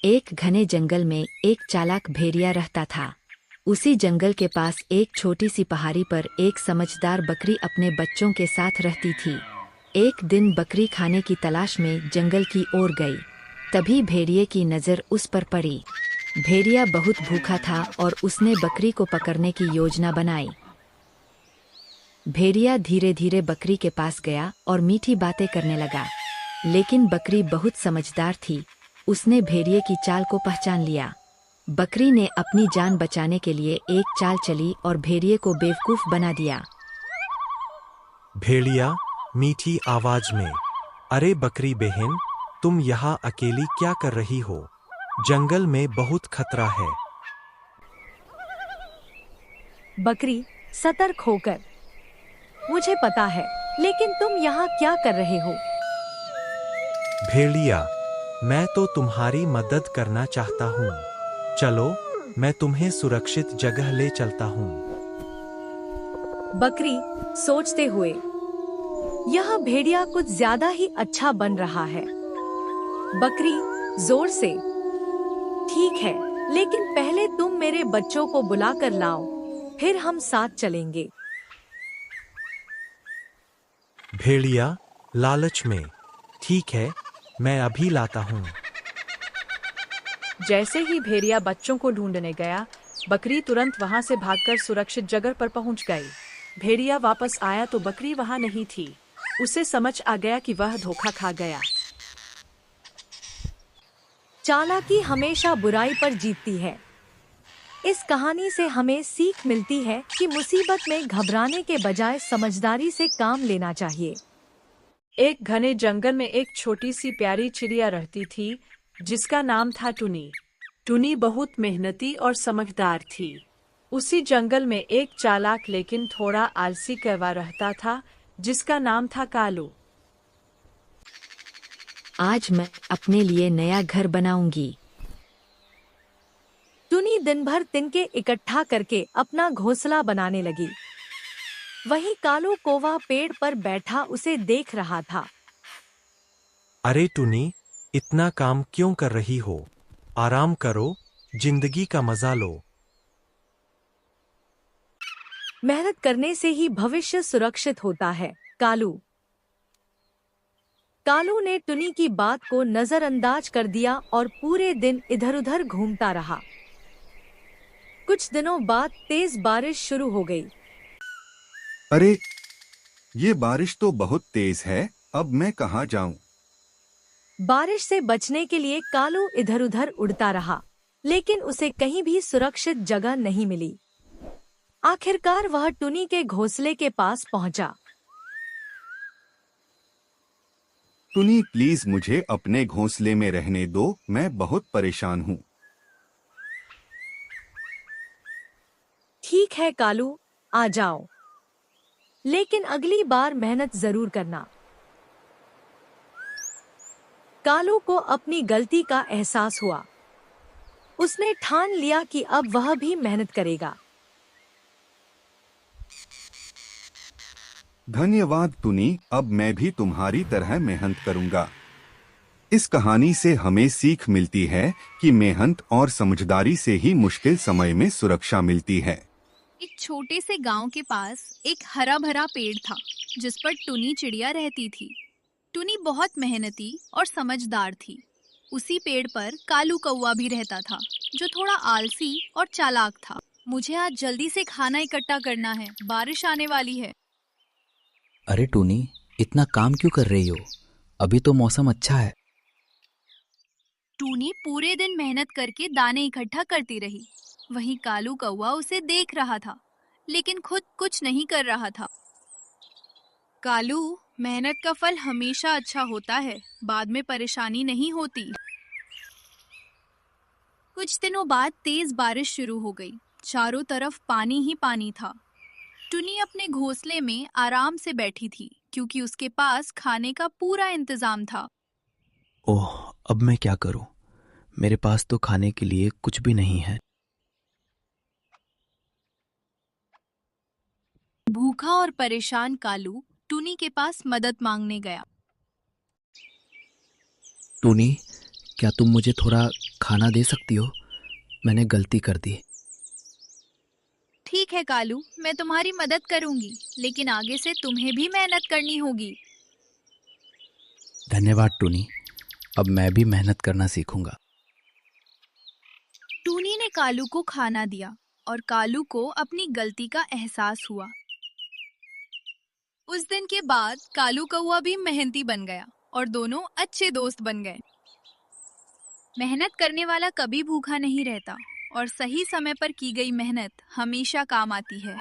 एक घने जंगल में एक चालाक भेड़िया रहता था। उसी जंगल के पास एक छोटी सी पहाड़ी पर एक समझदार बकरी अपने बच्चों के साथ रहती थी। एक दिन बकरी खाने की तलाश में जंगल की ओर गई। तभी भेड़िए की नज़र उस पर पड़ी। भेड़िया बहुत भूखा था और उसने बकरी को पकड़ने की योजना बनाई। भेड़िया धीरे धीरे बकरी के पास गया और मीठी बातें करने लगा। लेकिन बकरी बहुत समझदार थी। उसने भेड़िए की चाल को पहचान लिया। बकरी ने अपनी जान बचाने के लिए एक चाल चली और भेड़िए को बेवकूफ बना दिया। भेड़िया मीठी आवाज में, अरे बकरी बहन, तुम यहाँ अकेली क्या कर रही हो? जंगल में बहुत खतरा है। बकरी सतर्क होकर, मुझे पता है, लेकिन तुम यहाँ क्या कर रहे हो? भेड़िया, मैं तो तुम्हारी मदद करना चाहता हूँ। चलो, मैं तुम्हें सुरक्षित जगह ले चलता हूँ। बकरी सोचते हुए, यह भेड़िया कुछ ज्यादा ही अच्छा बन रहा है। बकरी जोर से, ठीक है, लेकिन पहले तुम मेरे बच्चों को बुला कर लाओ, फिर हम साथ चलेंगे। भेड़िया लालच में, ठीक है, मैं अभी लाता हूँ। जैसे ही भेड़िया बच्चों को ढूंढने गया, बकरी तुरंत वहां से भागकर सुरक्षित जगह पर पहुंच गई। भेड़िया वापस आया तो बकरी वहां नहीं थी। उसे समझ आ गया कि वह धोखा खा गया। चालाकी हमेशा बुराई पर जीतती है। इस कहानी से हमें सीख मिलती है कि मुसीबत में घबराने के बजाय समझदारी से काम लेना चाहिए। एक घने जंगल में एक छोटी सी प्यारी चिड़िया रहती थी, जिसका नाम था टुनी। टुनी बहुत मेहनती और समझदार थी। उसी जंगल में एक चालाक लेकिन थोड़ा आलसी कौवा रहता था, जिसका नाम था कालू। आज मैं अपने लिए नया घर बनाऊंगी। टुनी दिन भर तिनके इकट्ठा करके अपना घोंसला बनाने लगी। वहीं कालू कौवा पेड़ पर बैठा उसे देख रहा था। अरे टुनी, इतना काम क्यों कर रही हो? आराम करो, जिंदगी का मजा लो। मेहनत करने से ही भविष्य सुरक्षित होता है, कालू। कालू ने टुनी की बात को नजरअंदाज कर दिया और पूरे दिन इधर-उधर घूमता रहा। कुछ दिनों बाद तेज बारिश शुरू हो गई। अरे, ये बारिश तो बहुत तेज है, अब मैं कहाँ जाऊं? बारिश से बचने के लिए कालू इधर-उधर उड़ता रहा, लेकिन उसे कहीं भी सुरक्षित जगह नहीं मिली। आखिरकार वह टुनी के घोंसले के पास पहुंचा। टुनी, प्लीज मुझे अपने घोंसले में रहने दो, मैं बहुत परेशान हूँ। ठीक है कालू, आ जाओ, लेकिन अगली बार मेहनत जरूर करना। कालू को अपनी गलती का एहसास हुआ। उसने ठान लिया कि अब वह भी मेहनत करेगा। धन्यवाद टुनी, अब मैं भी तुम्हारी तरह मेहनत करूंगा। इस कहानी से हमें सीख मिलती है कि मेहनत और समझदारी से ही मुश्किल समय में सुरक्षा मिलती है। एक छोटे से गांव के पास एक हरा भरा पेड़ था, जिस पर टुनी चिड़िया रहती थी। टुनी बहुत मेहनती और समझदार थी। उसी पेड़ पर कालू कौवा भी रहता था, जो थोड़ा आलसी और चालाक था। मुझे आज जल्दी से खाना इकट्ठा करना है, बारिश आने वाली है। अरे टूनी, इतना काम क्यों कर रही हो? अभी तो मौसम अच्छा है। टूनी पूरे दिन मेहनत करके दाने इकट्ठा करती रही। वहीं कालू कौवा उसे देख रहा था, लेकिन खुद कुछ नहीं कर रहा था। कालू, मेहनत का फल हमेशा अच्छा होता है, बाद में परेशानी नहीं होती। कुछ दिनों बाद तेज बारिश शुरू हो गई। चारों तरफ पानी ही पानी था। टुनी अपने घोंसले में आराम से बैठी थी, क्योंकि उसके पास खाने का पूरा इंतजाम था। ओह, अब मैं क्या करूं? मेरे पास तो खाने के लिए कुछ भी नहीं है। भूखा और परेशान कालू टुनी के पास मदद मांगने गया। टूनी, क्या तुम मुझे थोड़ा खाना दे सकती हो? मैंने गलती कर दी। ठीक है कालू, मैं तुम्हारी मदद करूंगी, लेकिन आगे से तुम्हें भी मेहनत करनी होगी। धन्यवाद टूनी, अब मैं भी मेहनत करना सीखूंगा। टूनी ने कालू को खाना दिया और कालू को अपनी गलती का एहसास हुआ। उस दिन के बाद कालू कौवा भी मेहनती बन गया और दोनों अच्छे दोस्त बन गए। मेहनत करने वाला कभी भूखा नहीं रहता और सही समय पर की गई मेहनत हमेशा काम आती है।